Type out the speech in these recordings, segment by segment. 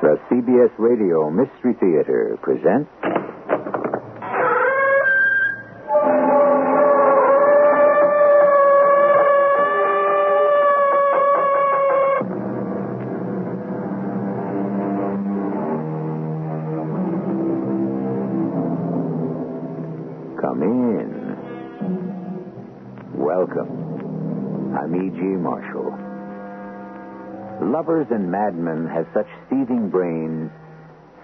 The CBS Radio Mystery Theater presents... Come in. Welcome. I'm E.G. Marshall. Lovers and madmen have such seething brains,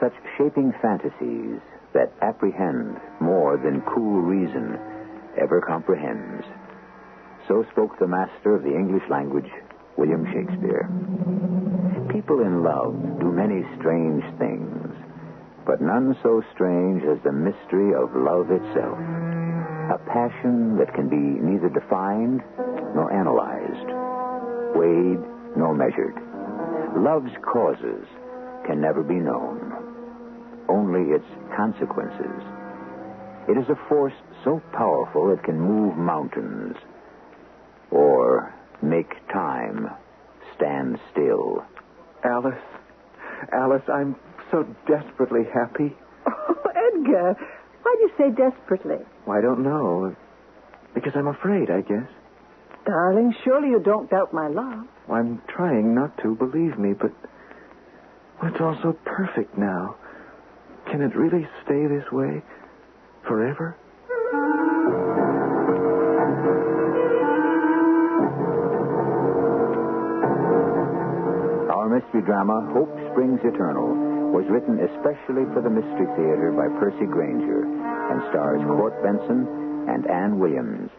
such shaping fantasies that apprehend more than cool reason ever comprehends. So spoke the master of the English language, William Shakespeare. People in love do many strange things, but none so strange as the mystery of love itself. A passion that can be neither defined nor analyzed, weighed nor measured. Love's causes can never be known, only its consequences. It is a force so powerful it can move mountains or make time stand still. Alice, I'm so desperately happy. Oh, Edgar, why do you say desperately? Well, I don't know. Because I'm afraid, I guess. Darling, surely you don't doubt my love. Well, I'm trying not to, believe me, but it's all so perfect now. Can it really stay this way forever? Our mystery drama, Hope Springs Eternal, was written especially for the Mystery Theater by Percy Granger and stars Court Benson and Ann Williams.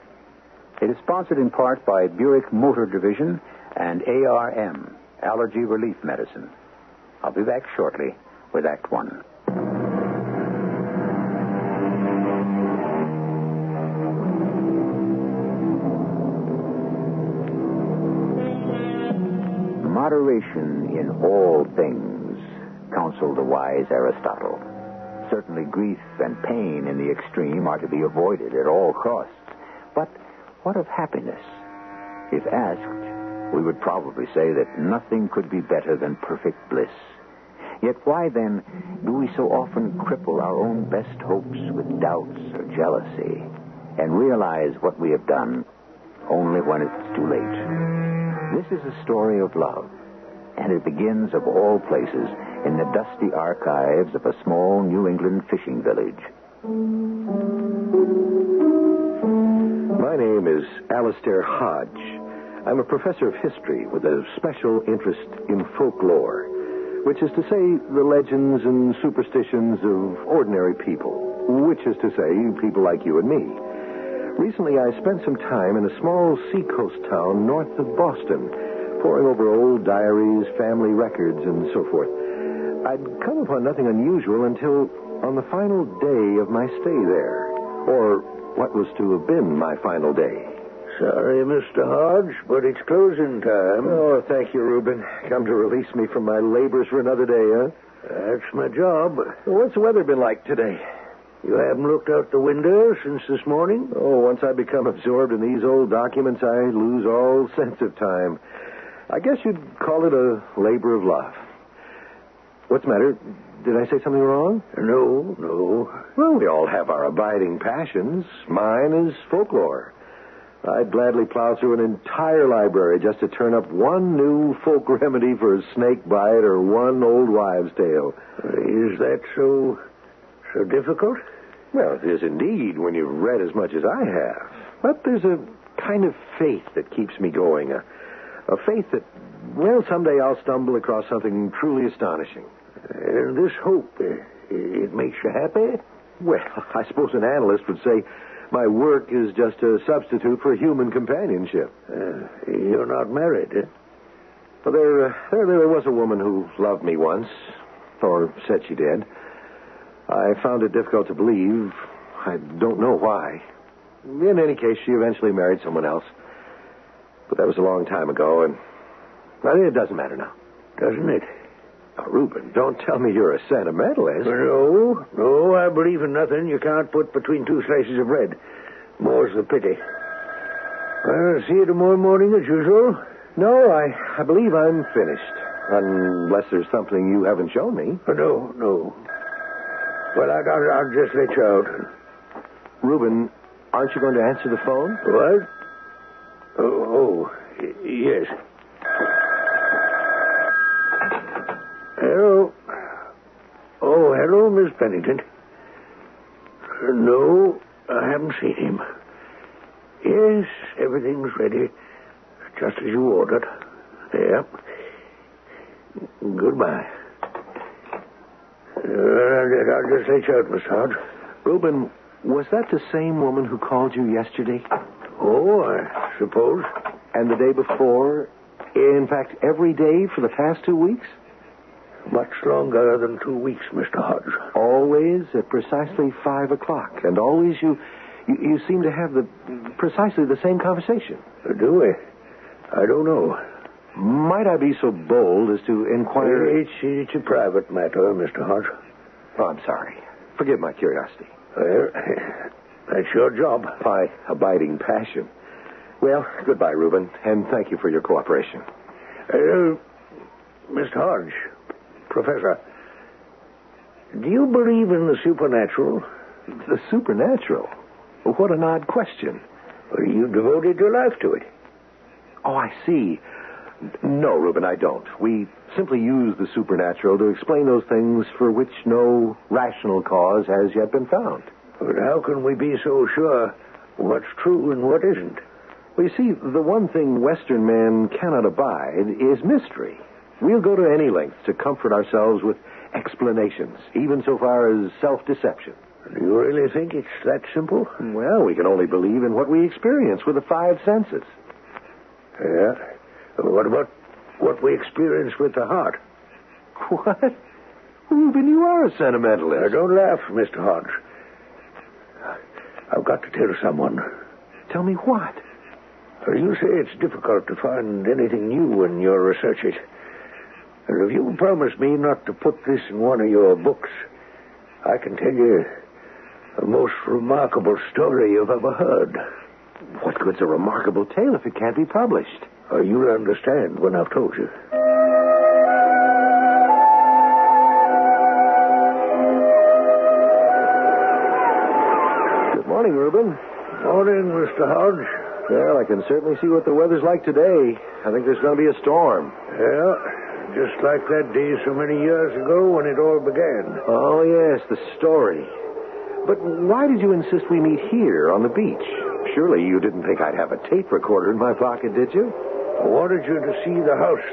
It is sponsored in part by Buick Motor Division and ARM, Allergy Relief Medicine. I'll be back shortly with Act One. Moderation in all things, counseled the wise Aristotle. Certainly grief and pain in the extreme are to be avoided at all costs. But what of happiness? If asked, we would probably say that nothing could be better than perfect bliss. Yet why, then, do we so often cripple our own best hopes with doubts or jealousy and realize what we have done only when it's too late? This is a story of love, and it begins, of all places, in the dusty archives of a small New England fishing village. My name is Alistair Hodge. I'm a professor of history with a special interest in folklore, which is to say the legends and superstitions of ordinary people, which is to say people like you and me. Recently, I spent some time in a small seacoast town north of Boston, poring over old diaries, family records, and so forth. I'd come upon nothing unusual until on the final day of my stay there, or what was to have been my final day. Sorry, Mr. Hodge, but it's closing time. Oh, thank you, Reuben. Come to release me from my labors for another day, huh? That's my job. What's the weather been like today? You haven't looked out the window since this morning? Oh, once I become absorbed in these old documents, I lose all sense of time. I guess you'd call it a labor of love. What's the matter? Did I say something wrong? No. Well, we all have our abiding passions. Mine is folklore. I'd gladly plow through an entire library just to turn up one new folk remedy for a snake bite or one old wives' tale. Is that so difficult? Well, it is indeed when you've read as much as I have. But there's a kind of faith that keeps me going. A faith that, well, someday I'll stumble across something truly astonishing. And this hope, it makes you happy? Well, I suppose an analyst would say my work is just a substitute for human companionship. You're not married, eh? Well, there was a woman who loved me once, or said she did. I found it difficult to believe. I don't know why. In any case, she eventually married someone else. But that was a long time ago, and well, it doesn't matter now. Doesn't it? Now, Reuben, don't tell me you're a sentimentalist. No, I believe in nothing you can't put between two slices of bread. More's the pity. Well, see you tomorrow morning as usual. No, I believe I'm finished. Unless there's something you haven't shown me. No. Well, I'll just let you out. Reuben, aren't you going to answer the phone? What? Yes. Hello. Oh, hello, Miss Pennington. No, I haven't seen him. Yes, everything's ready, just as you ordered. Yep. Goodbye. I'll just let you out, Miss Hodge. Reuben, was that the same woman who called you yesterday? Oh, I suppose. And the day before? In fact, every day for the past 2 weeks? Much longer than 2 weeks, Mr. Hodge. Always at precisely 5 o'clock. And always you seem to have precisely the same conversation. Do we? I don't know. Might I be so bold as to inquire... It's a private matter, Mr. Hodge. Oh, I'm sorry. Forgive my curiosity. Well, that's your job. My abiding passion. Well, goodbye, Reuben, and thank you for your cooperation. Mr. Hodge, Professor, do you believe in the supernatural? The supernatural? What an odd question. Well, you devoted your life to it. Oh, I see. No, Reuben, I don't. We simply use the supernatural to explain those things for which no rational cause has yet been found. But how can we be so sure what's true and what isn't? Well, you see, the one thing Western men cannot abide is mystery. We'll go to any length to comfort ourselves with explanations, even so far as self-deception. Do you really think it's that simple? Well, we can only believe in what we experience with the 5 senses. Yeah. What about what we experience with the heart? What? Reuben, you are a sentimentalist. Don't laugh, Mr. Hodge. I've got to tell someone. Tell me what? You say it's difficult to find anything new in your researches. And if you promise me not to put this in one of your books, I can tell you the most remarkable story you've ever heard. What good's a remarkable tale if it can't be published? You'll understand when I've told you. Good morning, Reuben. Morning, Mr. Hodge. Well, I can certainly see what the weather's like today. I think there's going to be a storm. Yeah, just like that day so many years ago when it all began. Oh, yes, the story. But why did you insist we meet here on the beach? Surely you didn't think I'd have a tape recorder in my pocket, did you? I wanted you to see the house.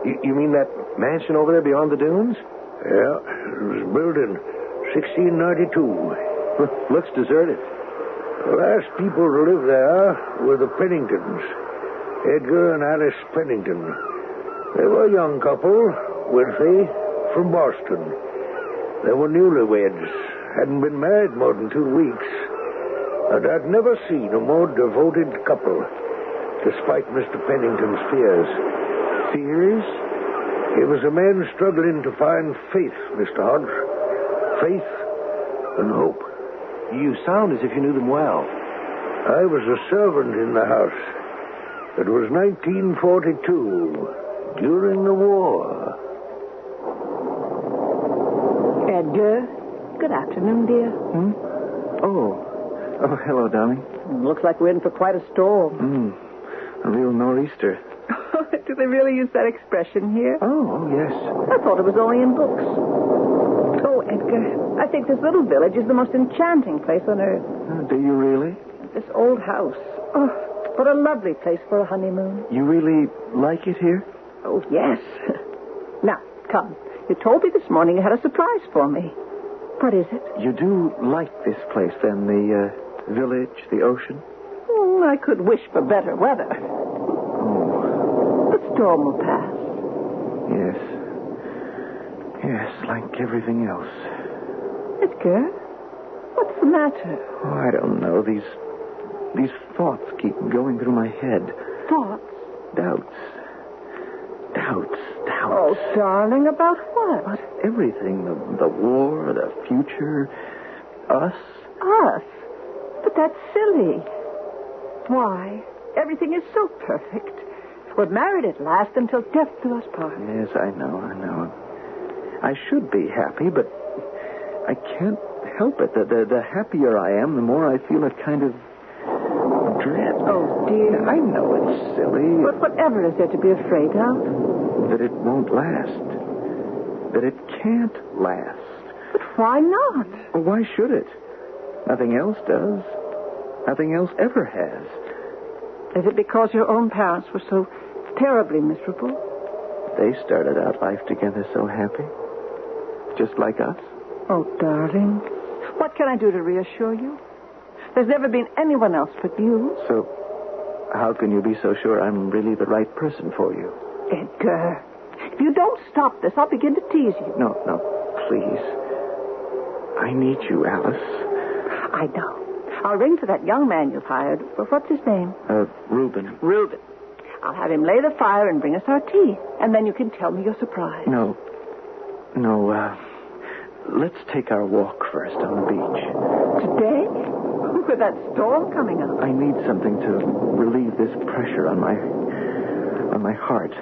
You mean that mansion over there beyond the dunes? Yeah, it was built in 1692. Looks deserted. The last people to live there were the Penningtons, Edgar and Alice Pennington. They were a young couple, wealthy, from Boston. They were newlyweds, hadn't been married more than 2 weeks. And I'd never seen a more devoted couple, despite Mr. Pennington's fears. Fears? He was a man struggling to find faith, Mr. Hodge. Faith and hope. You sound as if you knew them well. I was a servant in the house. It was 1942, during the war. Edgar, good afternoon, dear. Oh, hello, darling. Looks like we're in for quite a storm. A real nor'easter. Do they really use that expression here? Oh, yes. I thought it was only in books. Oh, Edgar, I think this little village is the most enchanting place on earth. Do you really? This old house. Oh, what a lovely place for a honeymoon. You really like it here? Oh, yes. Now, come. You told me this morning you had a surprise for me. What is it? You do like this place, then? The village, the ocean? I could wish for better weather. Oh. The storm will pass. Yes. Yes, like everything else. Edgar, what's the matter? Oh, I don't know. These thoughts keep going through my head. Thoughts? Doubts. Oh, darling, about what? About everything. The war, the future, us. Us? But that's silly. Why? Everything is so perfect. We're married at last until death do us part. Yes, I know. I should be happy, but I can't help it. The happier I am, the more I feel a kind of dread. Oh, dear. I know it's silly. But whatever is there to be afraid of? That it won't last. That it can't last. But why not? Well, why should it? Nothing else does. Nothing else ever has. Is it because your own parents were so terribly miserable? They started out life together so happy. Just like us. Oh, darling. What can I do to reassure you? There's never been anyone else but you. So, how can you be so sure I'm really the right person for you? Edgar, if you don't stop this, I'll begin to tease you. No, please. I need you, Alice. I know. I'll ring for that young man you've hired. What's his name? Reuben. Reuben. I'll have him lay the fire and bring us our tea. And then you can tell me your surprise. No, let's take our walk first on the beach. Today? With that storm coming up. I need something to relieve this pressure on my heart.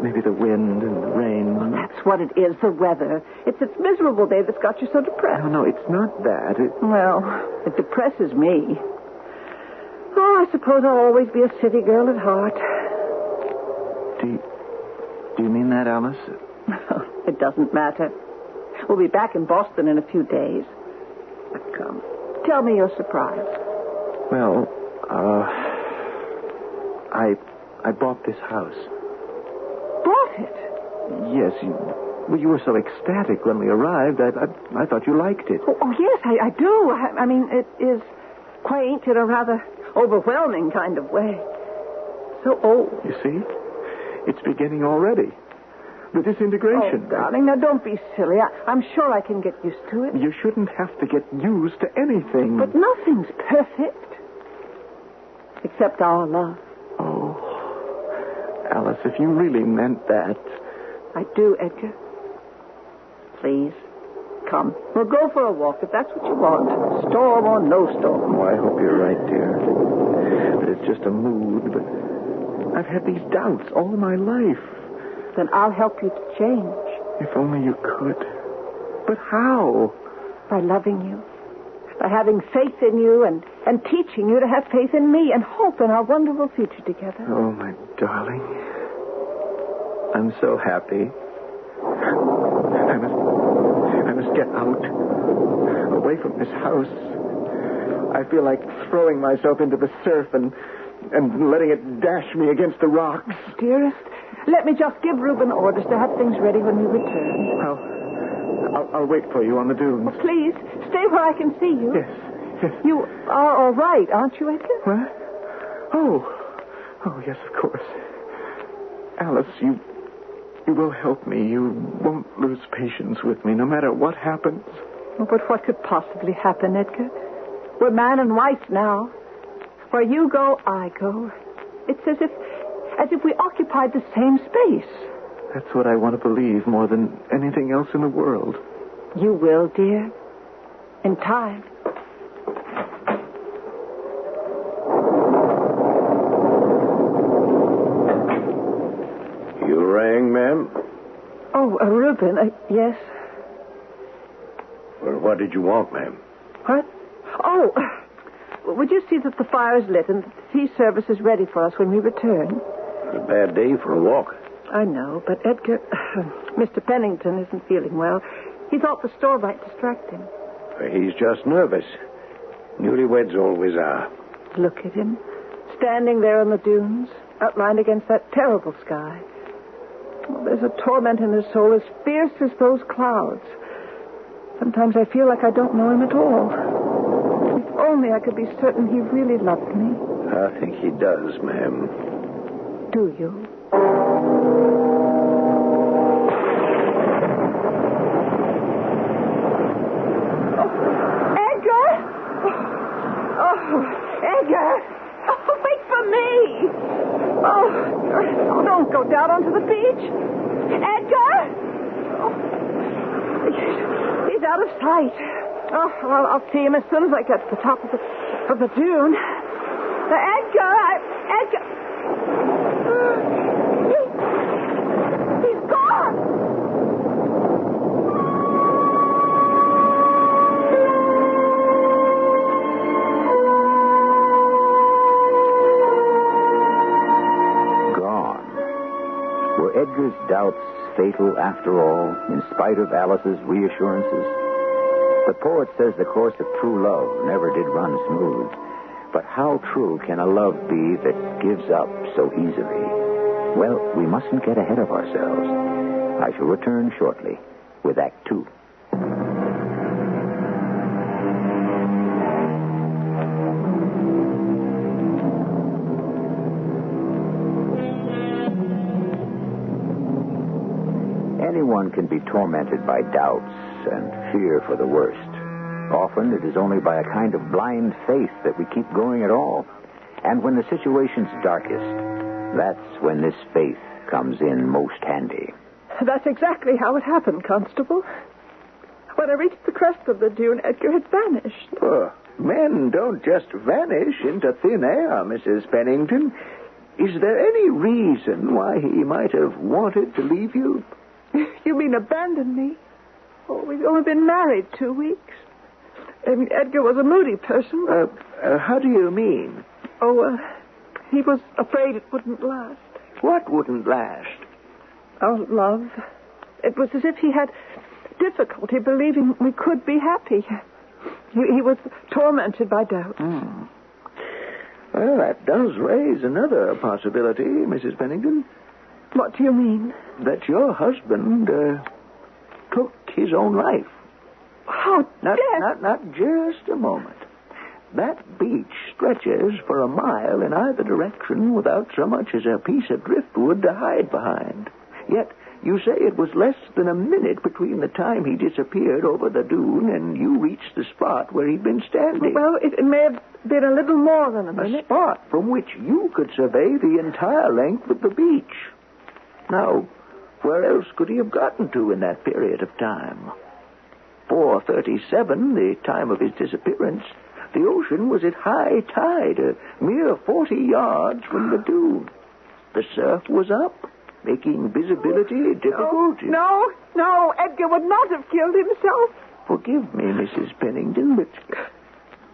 Maybe the wind and the rain. Well, that's what it is, the weather. It's this miserable day that's got you so depressed. No, it's not that. Well, it depresses me. Oh, I suppose I'll always be a city girl at heart. Do you mean that, Alice? It doesn't matter. We'll be back in Boston in a few days. But come, tell me your surprise. Well, I bought this house. Bought it? Yes, you were so ecstatic when we arrived. I thought you liked it. Oh yes, I do. I mean, it is quaint in a rather overwhelming kind of way. So old. You see? It's beginning already. The disintegration. Oh, darling, now don't be silly. I'm sure I can get used to it. You shouldn't have to get used to anything. But nothing's perfect. Except our love. Oh, Alice, if you really meant that. I do, Edgar. Please, come. We'll go for a walk if that's what you want. Storm or no storm. Oh, I hope you're right, dear. But it's just a mood. But I've had these doubts all my life. Then I'll help you to change. If only you could. But how? By loving you. By having faith in you and teaching you to have faith in me and hope in our wonderful future together. Oh, my darling. I'm so happy. I must get out. Away from this house. I feel like throwing myself into the surf and letting it dash me against the rocks. Dearest, let me just give Reuben orders to have things ready when we return. I'll wait for you on the dunes. Oh, please, stay where I can see you. Yes. You are all right, aren't you, Edgar? What? Oh, yes, of course. Alice, you will help me. You won't lose patience with me, no matter what happens. Oh, but what could possibly happen, Edgar? We're man and wife now. Where you go, I go. It's as if we occupied the same space. That's what I want to believe more than anything else in the world. You will, dear. In time. You rang, ma'am? Oh, Reuben, yes. Well, what did you want, ma'am? What? Oh, would you see that the fire is lit and the tea service is ready for us when we return? It's a bad day for a walk. I know, but Edgar, Mr. Pennington isn't feeling well. He thought the store might distract him. He's just nervous. Newlyweds always are. Look at him, standing there on the dunes, outlined against that terrible sky. Oh, there's a torment in his soul as fierce as those clouds. Sometimes I feel like I don't know him at all. If only I could be certain he really loved me. I think he does, ma'am. Do you? Edgar! Oh, wait for me! Oh, don't go down onto the beach. Edgar! Oh, he's out of sight. Oh, I'll see him as soon as I get to the top of the dune. Edgar! doubts fatal after all, in spite of Alice's reassurances? The poet says the course of true love never did run smooth. But how true can a love be that gives up so easily? Well, we mustn't get ahead of ourselves. I shall return shortly with Act Two. Anyone can be tormented by doubts and fear for the worst. Often it is only by a kind of blind faith that we keep going at all. And when the situation's darkest, that's when this faith comes in most handy. That's exactly how it happened, Constable. When I reached the crest of the dune, Edgar had vanished. Oh, men don't just vanish into thin air, Mrs. Pennington. Is there any reason why he might have wanted to leave you? You mean abandon me? Oh, we've only been married 2 weeks. I mean, Edgar was a moody person. How do you mean? He was afraid it wouldn't last. What wouldn't last? Our love. It was as if he had difficulty believing we could be happy. He was tormented by doubts. Well, that does raise another possibility, Mrs. Pennington. What do you mean? That your husband took his own life. How dare... Not just a moment. That beach stretches for a mile in either direction without so much as a piece of driftwood to hide behind. Yet, you say it was less than a minute between the time he disappeared over the dune and you reached the spot where he'd been standing. Well, it may have been a little more than a minute. A spot from which you could survey the entire length of the beach. Now, where else could he have gotten to in that period of time? 4:37, the time of his disappearance, the ocean was at high tide, a mere 40 yards from the dune. The surf was up, making visibility difficult. No, Edgar would not have killed himself. Forgive me, Mrs. Pennington, but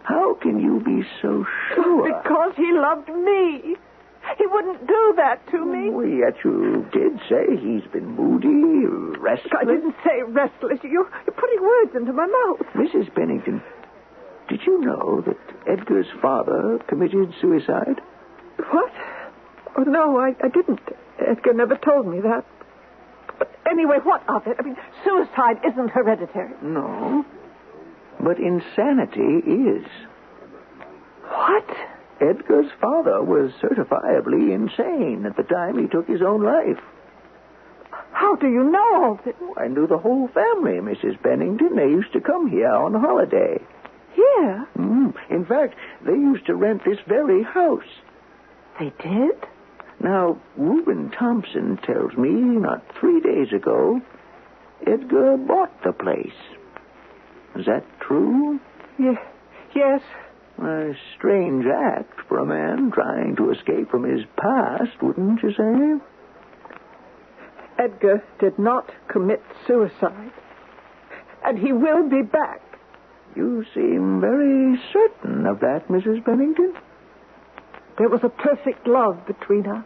how can you be so sure? Because he loved me. He wouldn't do that to me. Oh, yet you did say he's been moody, restless. I didn't say restless. You're putting words into my mouth. Mrs. Pennington, did you know that Edgar's father committed suicide? What? Oh, no, I didn't. Edgar never told me that. But anyway, what of it? I mean, suicide isn't hereditary. No. But insanity is. What? Edgar's father was certifiably insane at the time he took his own life. How do you know all this? I knew the whole family, Mrs. Pennington. They used to come here on holiday. Here? In fact, they used to rent this very house. They did? Now, Reuben Thompson tells me not 3 days ago, Edgar bought the place. Is that true? Yes. A strange act for a man trying to escape from his past, wouldn't you say? Edgar did not commit suicide. And he will be back. You seem very certain of that, Mrs. Pennington. There was a perfect love between us.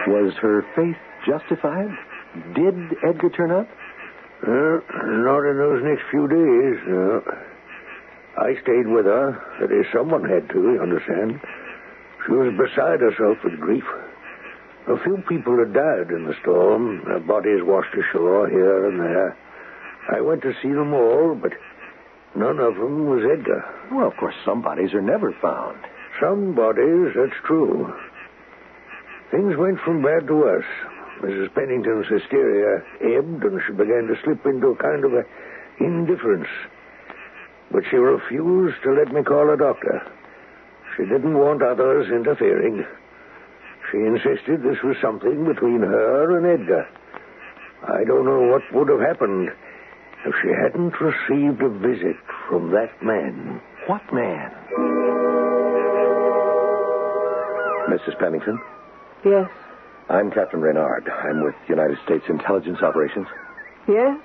Was her faith justified? Did Edgar turn up? Not in those next few days, no. I stayed with her. That is, someone had to, you understand. She was beside herself with grief. A few people had died in the storm. Their bodies washed ashore here and there. I went to see them all, but none of them was Edgar. Well, of course, some bodies are never found. Some bodies, that's true. Things went from bad to worse. Mrs. Pennington's hysteria ebbed, and she began to slip into a kind of indifference. But she refused to let me call a doctor. She didn't want others interfering. She insisted this was something between her and Edgar. I don't know what would have happened if she hadn't received a visit from that man. What man? Mrs. Pennington? Yes. I'm Captain Reynard. I'm with United States Intelligence Operations. Yes?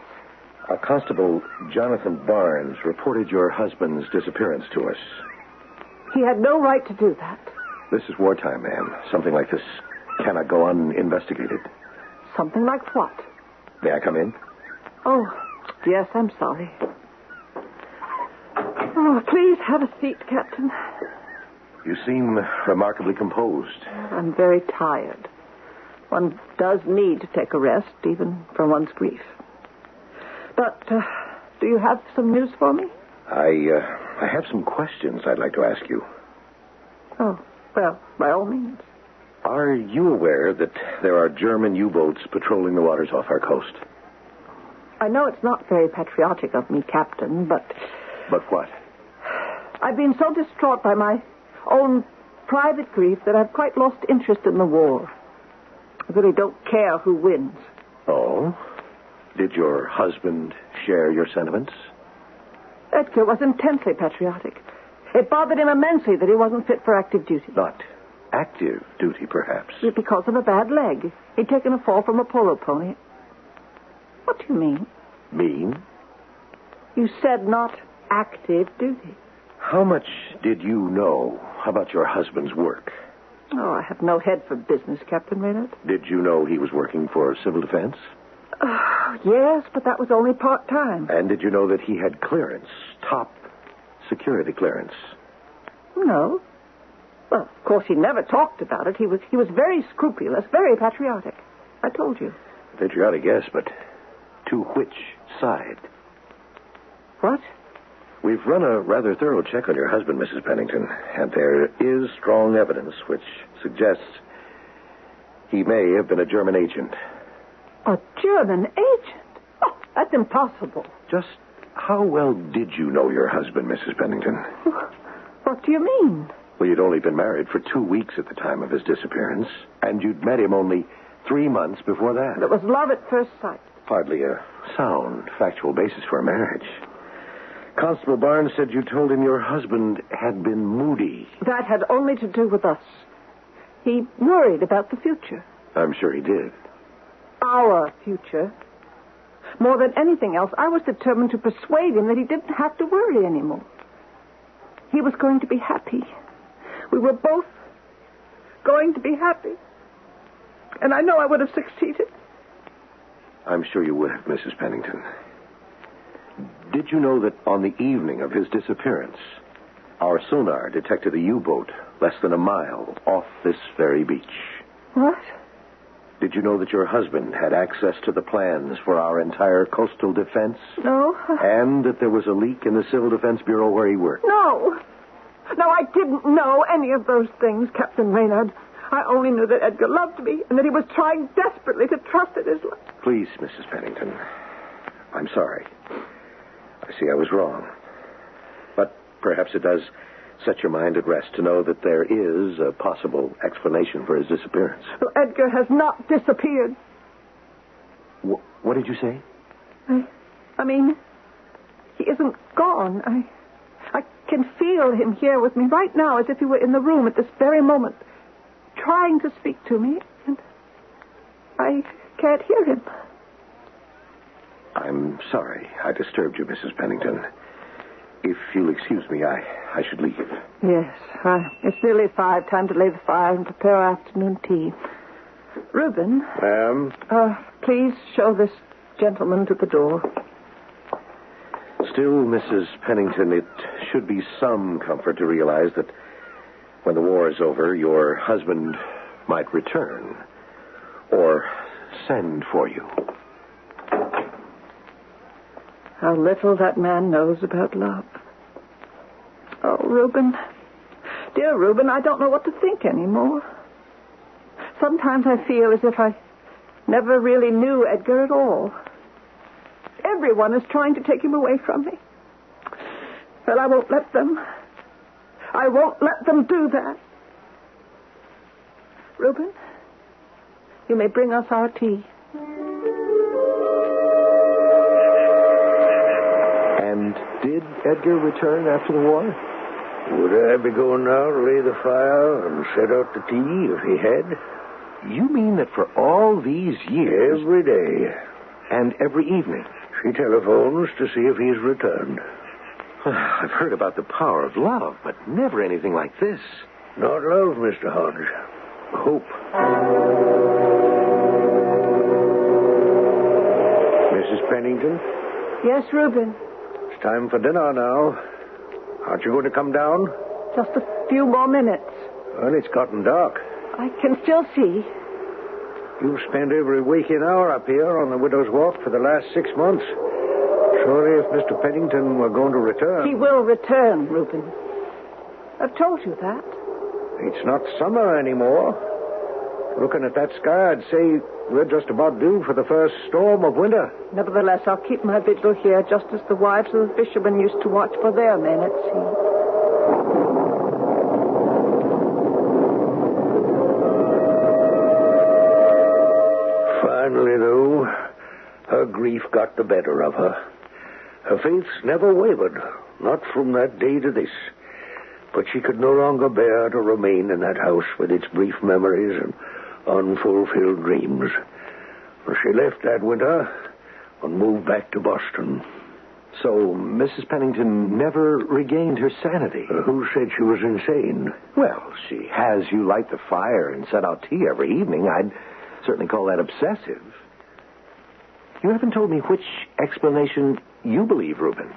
Constable Jonathan Barnes reported your husband's disappearance to us. He had no right to do that. This is wartime, ma'am. Something like this cannot go uninvestigated. Something like what? May I come in? Oh, yes, I'm sorry. Oh, please have a seat, Captain. You seem remarkably composed. I'm very tired. One does need to take a rest, even from one's grief. But, do you have some news for me? I have some questions I'd like to ask you. Oh, well, by all means. Are you aware that there are German U-boats patrolling the waters off our coast? I know it's not very patriotic of me, Captain, but... But what? I've been so distraught by my own private grief that I've quite lost interest in the war. I really don't care who wins. Oh? Did your husband share your sentiments? Edgar was intensely patriotic. It bothered him immensely that he wasn't fit for active duty. Not active duty, perhaps. Because of a bad leg. He'd taken a fall from a polo pony. What do you mean? Mean? You said not active duty. How much did you know about your husband's work? Oh, I have no head for business, Captain Raynard. Did you know he was working for civil defense? Yes, but that was only part-time. And did you know that he had clearance, top security clearance? No. Well, of course, he never talked about it. He was very scrupulous, very patriotic. I told you. Patriotic, yes, but to which side? What? We've run a rather thorough check on your husband, Mrs. Pennington, and there is strong evidence which suggests he may have been a German agent. A German agent? Oh, that's impossible. Just how well did you know your husband, Mrs. Pennington? What do you mean? Well, you'd only been married for 2 weeks at the time of his disappearance, and you'd met him only 3 months before that. It was love at first sight. Hardly a sound, factual basis for a marriage. Constable Barnes said you told him your husband had been moody. That had only to do with us. He worried about the future. I'm sure he did. Our future. More than anything else, I was determined to persuade him that he didn't have to worry anymore. He was going to be happy. We were both going to be happy. And I know I would have succeeded. I'm sure you would have, Mrs. Pennington. Did you know that on the evening of his disappearance, our sonar detected a U-boat less than a mile off this very beach? What? Did you know that your husband had access to the plans for our entire coastal defense? No. And that there was a leak in the Civil Defense Bureau where he worked? No. No, I didn't know any of those things, Captain Raynard. I only knew that Edgar loved me and that he was trying desperately to trust in his life. Please, Mrs. Pennington. I'm sorry. I see I was wrong. But perhaps it does set your mind at rest to know that there is a possible explanation for his disappearance. Well, Edgar has not disappeared. What did you say? I mean, he isn't gone. I can feel him here with me right now as if he were in the room at this very moment, trying to speak to me, and I can't hear him. I'm sorry I disturbed you, Mrs. Pennington. If you'll excuse me, I should leave. Yes, it's nearly 5. Time to lay the fire and prepare our afternoon tea. Reuben. Ma'am? Please show this gentleman to the door. Still, Mrs. Pennington, it should be some comfort to realize that when the war is over, your husband might return or send for you. How little that man knows about love. Oh, Reuben. Dear Reuben, I don't know what to think anymore. Sometimes I feel as if I never really knew Edgar at all. Everyone is trying to take him away from me. Well, I won't let them. I won't let them do that. Reuben, you may bring us our tea. And did Edgar return after the war? Would I be going now to lay the fire and set out the tea if he had? You mean that for all these years... Every day. And every evening? She telephones to see if he's returned. I've heard about the power of love, but never anything like this. Not love, Mr. Hodge. Hope. Mrs. Pennington? Yes, Reuben. It's time for dinner now. Aren't you going to come down? Just a few more minutes. Well, it's gotten dark. I can still see. You've spent every waking hour up here on the Widow's Walk for the last 6 months. Surely if Mr. Pennington were going to return... He will return, Reuben. I've told you that. It's not summer anymore. Looking at that sky, I'd say we're just about due for the first storm of winter. Nevertheless, I'll keep my vigil here just as the wives of the fishermen used to watch for their men at sea. Finally, though, her grief got the better of her. Her faith's never wavered, not from that day to this. But she could no longer bear to remain in that house with its brief memories and unfulfilled dreams. She left that winter and moved back to Boston. So Mrs. Pennington never regained her sanity? Who said she was insane? Well, she has you light the fire and set out tea every evening. I'd certainly call that obsessive. You haven't told me which explanation you believe, Reuben.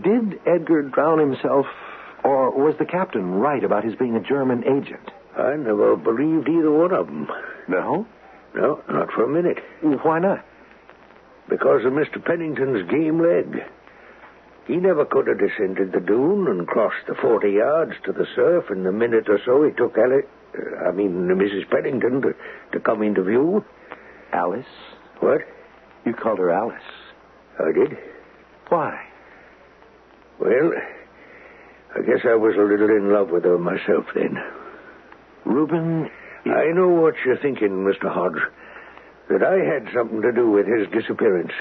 Did Edgar drown himself, or was the captain right about his being a German agent? I never believed either one of them. No? No, not for a minute. Why not? Because of Mr. Pennington's game leg. He never could have descended the dune and crossed the 40 yards to the surf in the minute or so it took Mrs. Pennington to come into view. Alice? What? You called her Alice. I did. Why? Well, I guess I was a little in love with her myself then. Reuben... I know what you're thinking, Mr. Hodge. That I had something to do with his disappearance.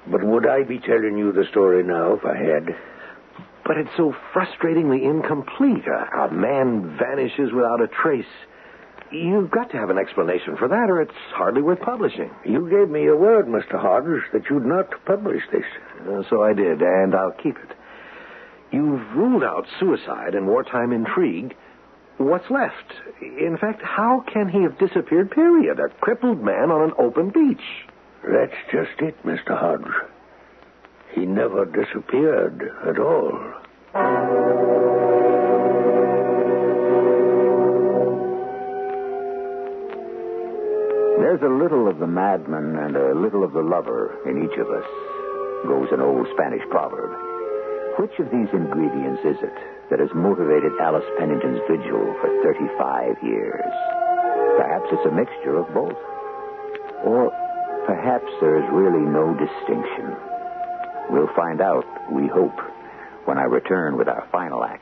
But would I be telling you the story now if I had? But it's so frustratingly incomplete. A man vanishes without a trace. You've got to have an explanation for that, or it's hardly worth publishing. You gave me a word, Mr. Hodge, that you'd not publish this. So I did, and I'll keep it. You've ruled out suicide and wartime intrigue. What's left? In fact, how can he have disappeared, period? A crippled man on an open beach. That's just it, Mr. Hodge. He never disappeared at all. There's a little of the madman and a little of the lover in each of us, goes an old Spanish proverb. Which of these ingredients is it that has motivated Alice Pennington's vigil for 35 years? Perhaps it's a mixture of both. Or perhaps there is really no distinction. We'll find out, we hope, when I return with our final act.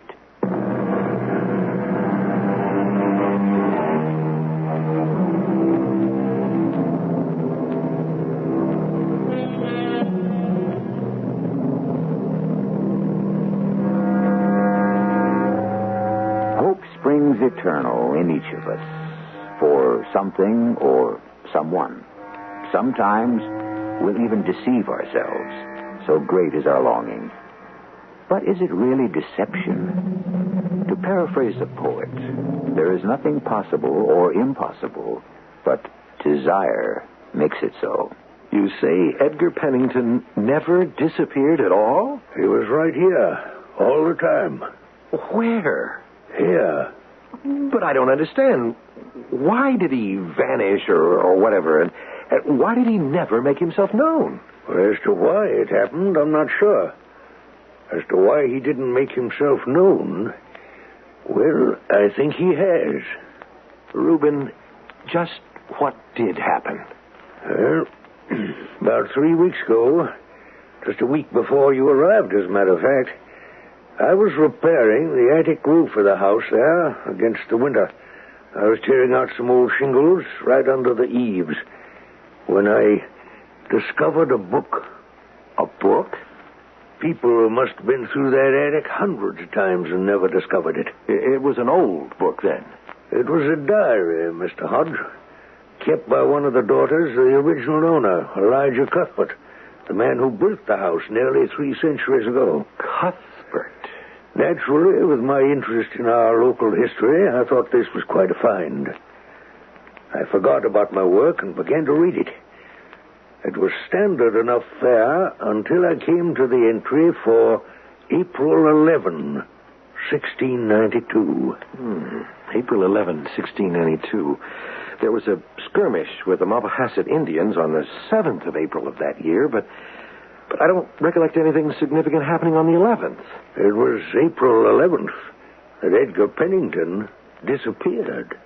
Springs eternal in each of us for something or someone. Sometimes we'll even deceive ourselves, so great is our longing. But is it really deception? To paraphrase a poet, there is nothing possible or impossible, but desire makes it so. You say Edgar Pennington never disappeared at all? He was right here, all the time. Where? Here. But I don't understand. Why did he vanish or whatever? And why did he never make himself known? Well, as to why it happened, I'm not sure. As to why he didn't make himself known, well, I think he has. Reuben, just what did happen? Well, about 3 weeks ago, just a week before you arrived, as a matter of fact, I was repairing the attic roof of the house there against the winter. I was tearing out some old shingles right under the eaves when I discovered a book. A book? People must have been through that attic hundreds of times and never discovered it. It was an old book, then? It was a diary, Mr. Hodge, kept by one of the daughters of the original owner, Elijah Cuthbert, The man who built the house nearly 3 centuries ago. Cuthbert. Naturally, with my interest in our local history, I thought this was quite a find. I forgot about my work and began to read it. It was standard enough there until I came to the entry for April 11, 1692. April 11, 1692. There was a skirmish with the Mapahasset Indians on the 7th of April of that year, but I don't recollect anything significant happening on the 11th. It was April 11th that Edgar Pennington disappeared.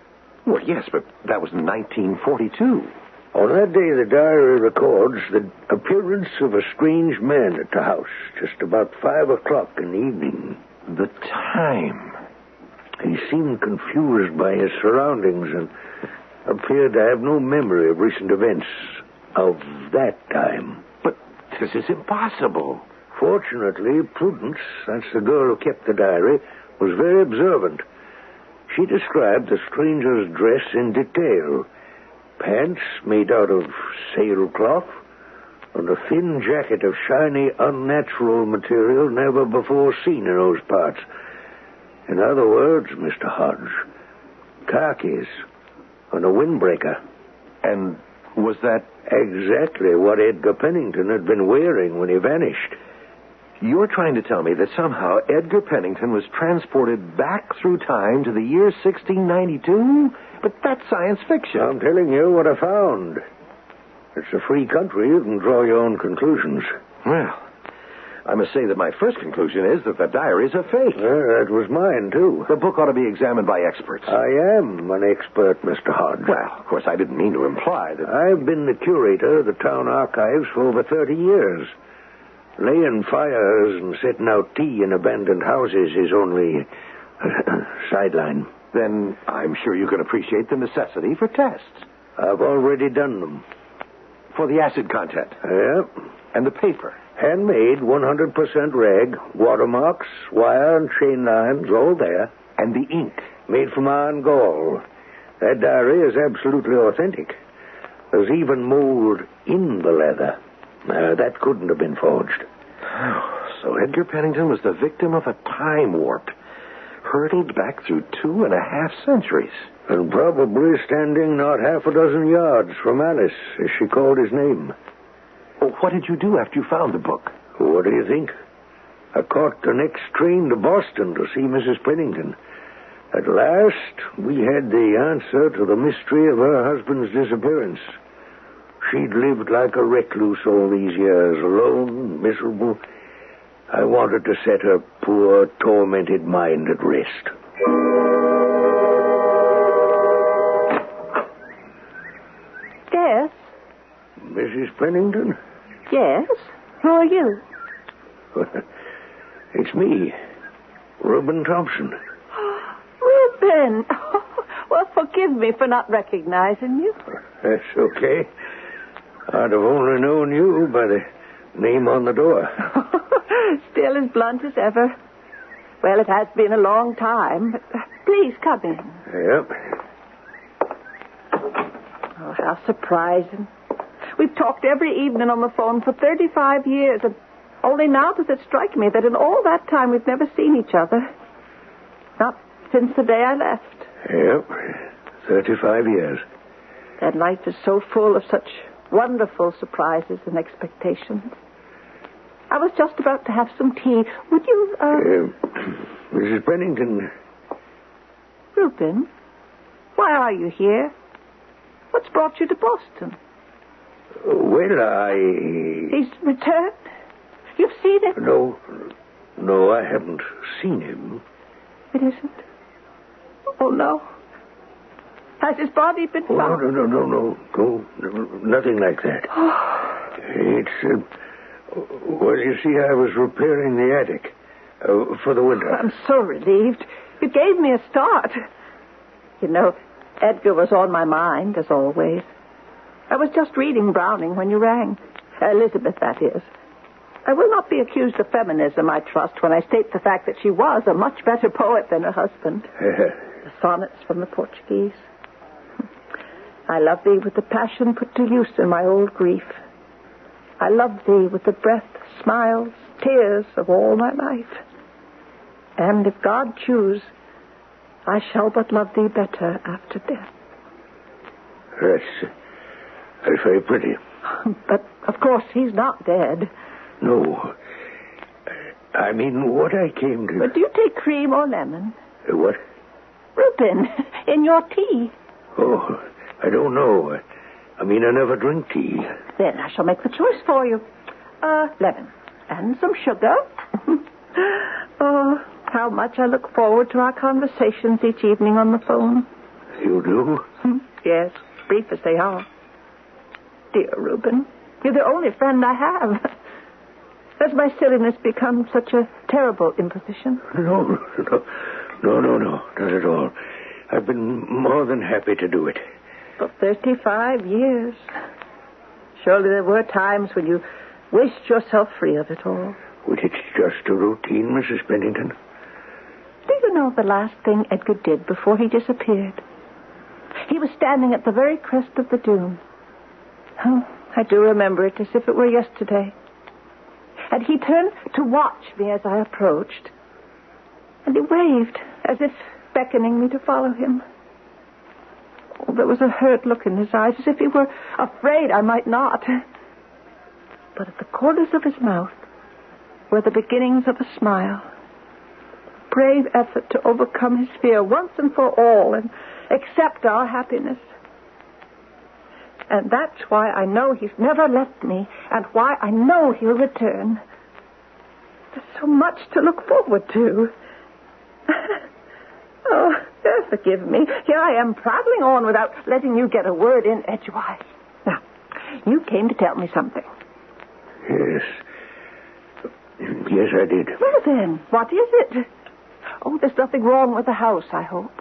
Well, yes, but that was in 1942. On that day, the diary records the appearance of a strange man at the house just about 5 o'clock in the evening. The time. He seemed confused by his surroundings and appeared to have no memory of recent events of that time. But this is impossible. Fortunately, Prudence, that's the girl who kept the diary, was very observant. She described the stranger's dress in detail. Pants made out of sailcloth and a thin jacket of shiny, unnatural material never before seen in those parts. In other words, Mr. Hodge, khakis and a windbreaker. And was that exactly what Edgar Pennington had been wearing when he vanished? You're trying to tell me that somehow Edgar Pennington was transported back through time to the year 1692? But that's science fiction. I'm telling you what I found. It's a free country. You can draw your own conclusions. Well, I must say that my first conclusion is that the diary is a fake. That was mine, too. The book ought to be examined by experts. I am an expert, Mr. Hodge. Well, of course, I didn't mean to imply that... I've been the curator of the town archives for over 30 years. Laying fires and setting out tea in abandoned houses is only a sideline. Then I'm sure you can appreciate the necessity for tests. I've already done them. For the acid content? Yep. And the paper? Handmade, 100% rag, watermarks, wire and chain lines, all there. And the ink? Made from iron gall. That diary is absolutely authentic. There's even mold in the leather. That couldn't have been forged. Oh, so Edgar Pennington was the victim of a time warp, hurtled back through 2.5 centuries. And probably standing not half a dozen yards from Alice, as she called his name. Well, what did you do after you found the book? What do you think? I caught the next train to Boston to see Mrs. Pennington. At last, we had the answer to the mystery of her husband's disappearance. She'd lived like a recluse all these years, alone, miserable. I wanted to set her poor, tormented mind at rest. Yes? Mrs. Pennington? Yes? Who are you? It's me, Reuben Thompson. Reuben! Well, forgive me for not recognizing you. That's okay. I'd have only known you by the name on the door. Still as blunt as ever. Well, it has been a long time. But please come in. Yep. Oh, how surprising. We've talked every evening on the phone for 35 years, and only now does it strike me that in all that time we've never seen each other. Not since the day I left. Yep. 35 years. And life is so full of such wonderful surprises and expectations. I was just about to have some tea. Would you, Mrs. Pennington. Reuben, why are you here? What's brought you to Boston? Well, He's returned? You've seen him? No, I haven't seen him. It isn't? Oh, no. Has his body been found? No, nothing like that. It's, well, you see, I was repairing the attic for the winter. I'm so relieved. You gave me a start. You know, Edgar was on my mind, as always. I was just reading Browning when you rang. Elizabeth, that is. I will not be accused of feminism, I trust, when I state the fact that she was a much better poet than her husband. The sonnets from the Portuguese. I love thee with the passion put to use in my old grief. I love thee with the breath, smiles, tears of all my life. And if God choose, I shall but love thee better after death. That's very pretty. But, of course, he's not dead. No. I mean, what I came to... But do you take cream or lemon? What? Reuben, in your tea. Oh, I don't know. I mean, I never drink tea. Then I shall make the choice for you. Lemon. And some sugar. Oh, how much I look forward to our conversations each evening on the phone. You do? Yes, brief as they are. Dear Reuben, you're the only friend I have. Has my silliness become such a terrible imposition? No, not at all. I've been more than happy to do it. For 35 years. Surely there were times when you wished yourself free of it all. Well, it's just a routine, Mrs. Pennington. Do you know the last thing Edgar did before he disappeared? He was standing at the very crest of the dune. Oh, I do remember it as if it were yesterday. And he turned to watch me as I approached. And he waved, as if beckoning me to follow him. Oh, there was a hurt look in his eyes, as if he were afraid I might not. But at the corners of his mouth were the beginnings of a smile. A brave effort to overcome his fear once and for all and accept our happiness. And that's why I know he's never left me, and why I know he'll return. There's so much to look forward to. Oh, forgive me. Here I am prattling on without letting you get a word in edgewise. Now, you came to tell me something. Yes. Yes, I did. Well, then, what is it? Oh, there's nothing wrong with the house, I hope.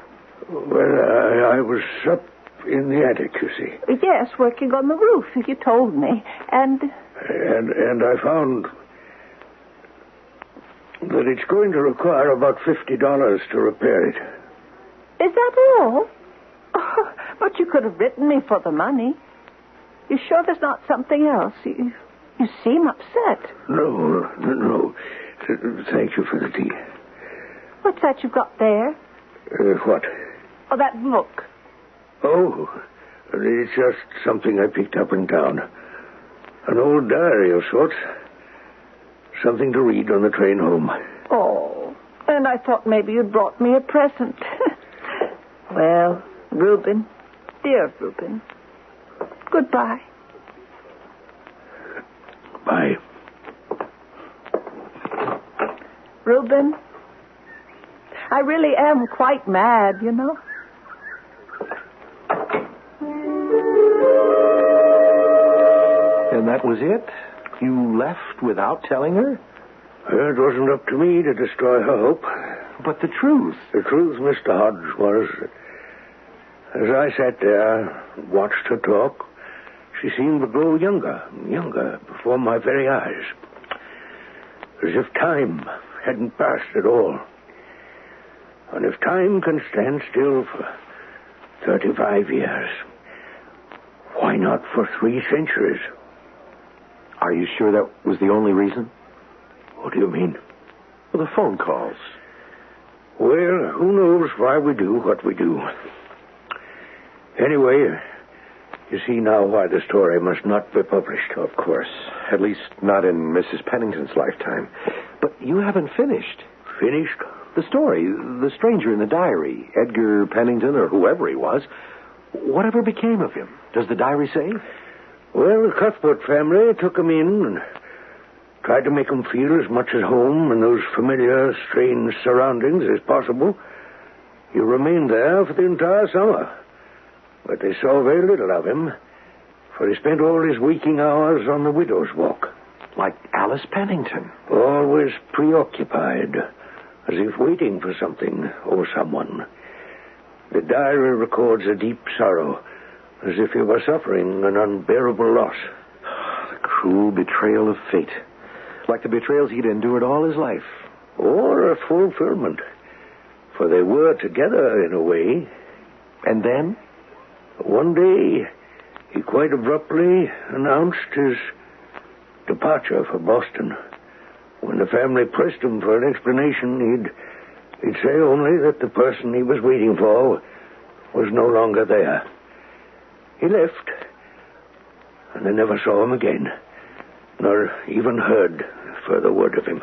Well, I was up in the attic, you see. Yes, working on the roof, you told me. And I found that it's going to require about $50 to repair it. Is that all? Oh, but you could have written me for the money. You sure there's not something else? You seem upset. No. Thank you for the tea. What's that you've got there? What? Oh, that book. Oh, it's just something I picked up in town. An old diary of sorts. Something to read on the train home. Oh, and I thought maybe you'd brought me a present. Well, Reuben, dear Reuben, goodbye. Bye. Reuben, I really am quite mad, you know. And that was it? You left without telling her? Well, it wasn't up to me to destroy her hope. But the truth? The truth, Mr. Hodge, was that as I sat there and watched her talk, she seemed to grow younger before my very eyes. As if time hadn't passed at all. And if time can stand still for 35 years, why not for 3 centuries? Are you sure that was the only reason? What do you mean? Well, the phone calls. Well, who knows why we do what we do. Anyway, you see now why the story must not be published. Of course. At least not in Mrs. Pennington's lifetime. But you haven't finished. Finished? The story, the stranger in the diary, Edgar Pennington or whoever he was. Whatever became of him? Does the diary say? Well, the Cuthbert family took him in and tried to make him feel as much at home in those familiar, strange surroundings as possible. He remained there for the entire summer. But they saw very little of him, for he spent all his waking hours on the widow's walk. Like Alice Pennington. Always preoccupied, as if waiting for something or someone. The diary records a deep sorrow, as if he were suffering an unbearable loss. The cruel betrayal of fate. Like the betrayals he'd endured all his life. Or a fulfillment. For they were together in a way. And then? One day, he quite abruptly announced his departure for Boston. When the family pressed him for an explanation, he'd say only that the person he was waiting for was no longer there. He left, and they never saw him again, nor even heard further word of him.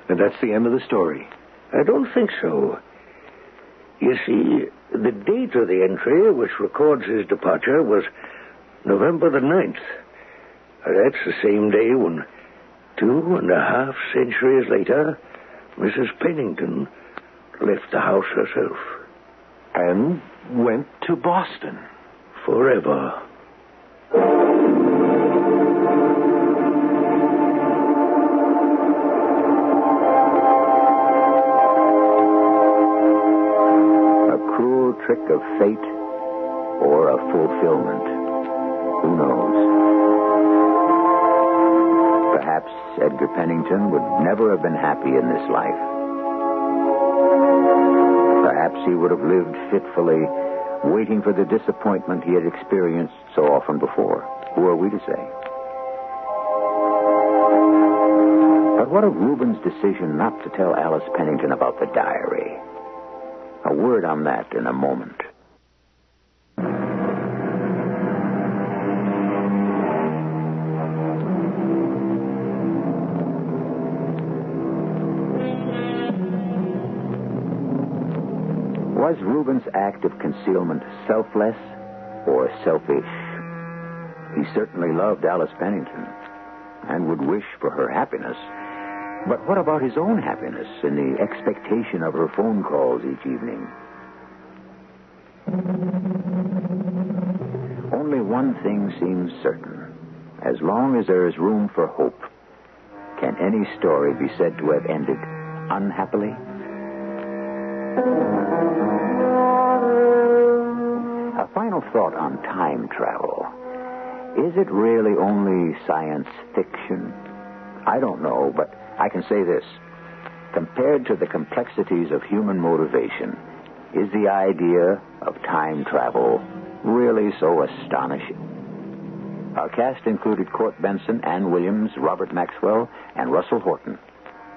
And that's the end of the story? I don't think so. You see, the date of the entry, which records his departure, was November the 9th. That's the same day when 2.5 centuries later, Mrs. Pennington left the house herself. And went to Boston. Forever. A cruel trick of fate or a fulfillment. Who knows? Perhaps Edgar Pennington would never have been happy in this life. Perhaps he would have lived fitfully, waiting for the disappointment he had experienced so often before. Who are we to say? But what of Reuben's decision not to tell Alice Pennington about the diary? A word on that in a moment. Was Reuben's act of concealment selfless or selfish? He certainly loved Alice Pennington and would wish for her happiness. But what about his own happiness in the expectation of her phone calls each evening? Only one thing seems certain. As long as there is room for hope, can any story be said to have ended unhappily? A final thought on time travel. Is it really only science fiction? I don't know, but I can say this. Compared to the complexities of human motivation, is the idea of time travel really so astonishing? Our cast included Court Benson, Ann Williams, Robert Maxwell, and Russell Horton.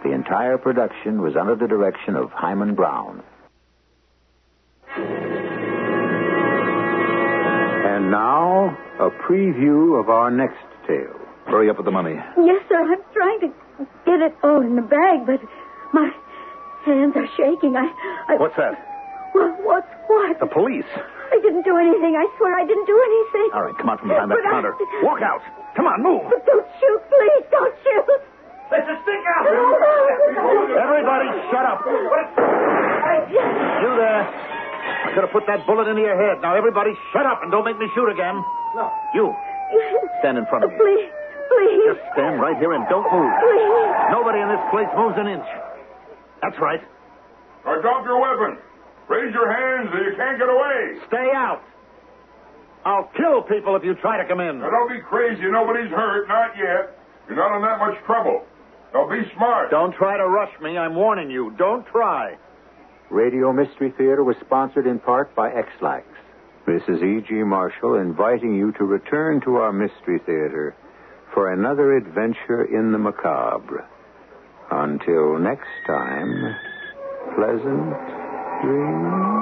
The entire production was under the direction of Himan Brown. And now, a preview of our next tale. Hurry up with the money. Yes, sir. I'm trying to get it all in the bag, but my hands are shaking. What's that? What? The police. I didn't do anything. I swear I didn't do anything. All right, come on from behind that counter. Walk out. Come on, move. But don't shoot, please. Don't shoot. Let the stick out. Everybody, shut up. You there. I could have put that bullet into your head. Now, everybody, shut up and don't make me shoot again. No. You. Stand in front of me. Please. Just stand right here and don't move. Please. Nobody in this place moves an inch. That's right. Now, drop your weapon. Raise your hands or you can't get away. Stay out. I'll kill people if you try to come in. Now, don't be crazy. Nobody's hurt. Not yet. You're not in that much trouble. Now, be smart. Don't try to rush me. I'm warning you. Don't try. Radio Mystery Theater was sponsored in part by X-Lax. This is E.G. Marshall inviting you to return to our Mystery Theater for another adventure in the macabre. Until next time, pleasant dreams.